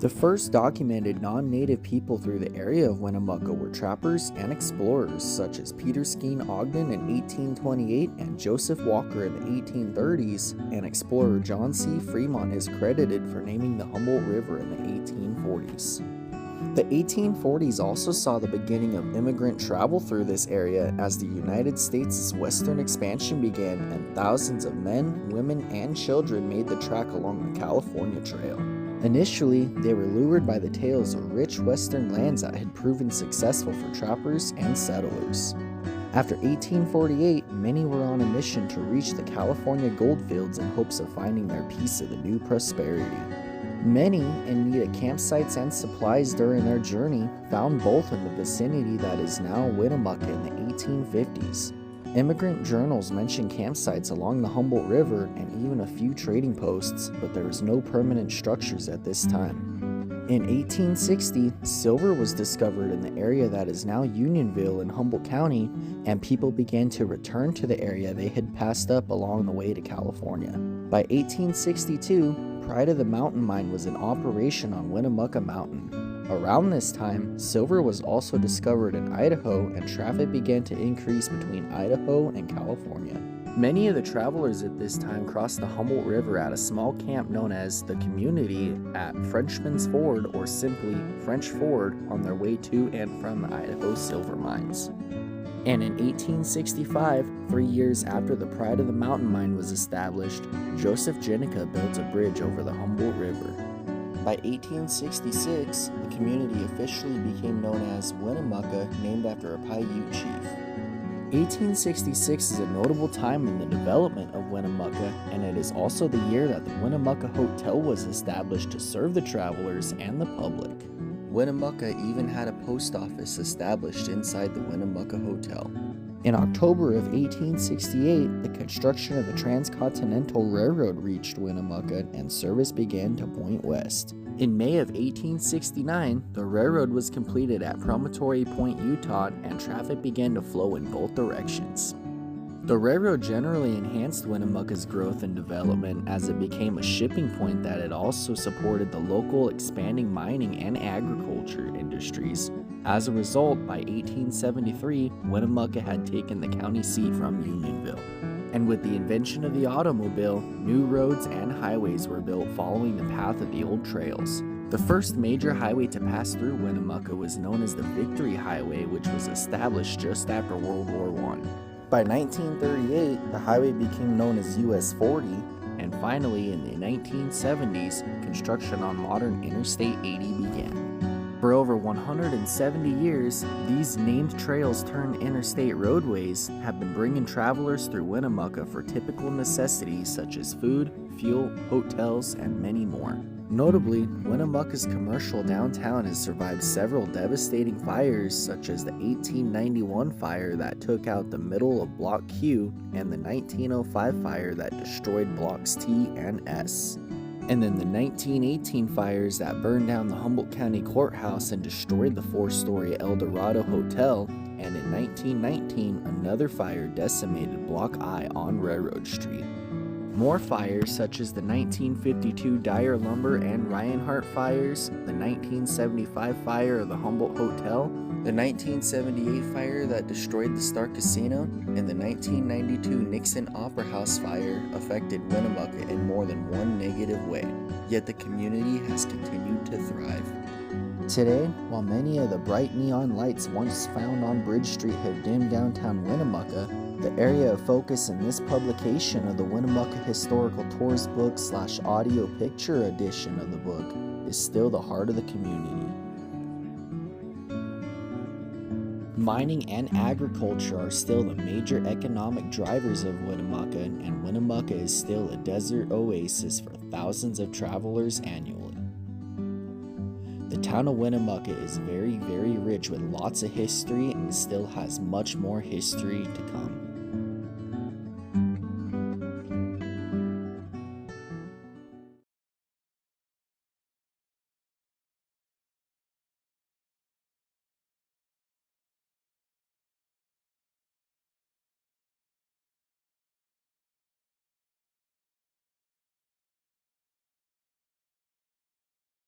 The first documented non-native people through the area of Winnemucca were trappers and explorers such as Peter Skeen Ogden in 1828 and Joseph Walker in the 1830s, and explorer John C. Fremont is credited for naming the Humboldt River in the 1840s. The 1840s also saw the beginning of immigrant travel through this area as the United States' western expansion began and thousands of men, women, and children made the trek along the California Trail. Initially, they were lured by the tales of rich western lands that had proven successful for trappers and settlers. After 1848, many were on a mission to reach the California goldfields in hopes of finding their piece of the new prosperity. Many, in need of campsites and supplies during their journey, found both in the vicinity that is now Winnemucca in the 1850s. Immigrant journals mention campsites along the Humboldt River and even a few trading posts, but there was no permanent structures at this time. In 1860, silver was discovered in the area that is now Unionville in Humboldt County, and people began to return to the area they had passed up along the way to California. By 1862, Pride of the Mountain Mine was in operation on Winnemucca Mountain. Around this time, silver was also discovered in Idaho, and traffic began to increase between Idaho and California. Many of the travelers at this time crossed the Humboldt River at a small camp known as the Community at Frenchman's Ford, or simply French Ford, on their way to and from the Idaho silver mines. And in 1865, 3 years after the Pride of the Mountain Mine was established, Joseph Jenica built a bridge over the Humboldt River. By 1866, the community officially became known as Winnemucca, named after a Paiute chief. 1866 is a notable time in the development of Winnemucca, and it is also the year that the Winnemucca Hotel was established to serve the travelers and the public. Winnemucca even had a post office established inside the Winnemucca Hotel. In October of 1868, the construction of the Transcontinental Railroad reached Winnemucca and service began to point west. In May of 1869, the railroad was completed at Promontory Point, Utah, and traffic began to flow in both directions. The railroad generally enhanced Winnemucca's growth and development as it became a shipping point that it also supported the local expanding mining and agriculture industries. As a result, by 1873, Winnemucca had taken the county seat from Unionville. And with the invention of the automobile, new roads and highways were built following the path of the old trails. The first major highway to pass through Winnemucca was known as the Victory Highway, which was established just after World War I. By 1938, the highway became known as US 40, and finally in the 1970s, construction on modern Interstate 80 began. For over 170 years, these named trails turned interstate roadways have been bringing travelers through Winnemucca for typical necessities such as food, fuel, hotels, and many more. Notably, Winnemucca's commercial downtown has survived several devastating fires, such as the 1891 fire that took out the middle of Block Q and the 1905 fire that destroyed Blocks T and S. And then the 1918 fires that burned down the Humboldt County Courthouse and destroyed the 4-story El Dorado Hotel, and in 1919 another fire decimated Block I on Railroad Street. More fires such as the 1952 Dyer Lumber and Reinhardt fires, the 1975 fire of the Humboldt Hotel, the 1978 fire that destroyed the Star Casino, and the 1992 Nixon Opera House fire affected Winnemucca in more than one negative way, yet the community has continued to thrive. Today, while many of the bright neon lights once found on Bridge Street have dimmed downtown Winnemucca, the area of focus in this publication of the Winnemucca Historical Tours book / audio picture edition of the book is still the heart of the community. Mining and agriculture are still the major economic drivers of Winnemucca, and Winnemucca is still a desert oasis for thousands of travelers annually. The town of Winnemucca is very, very rich with lots of history and still has much more history to come.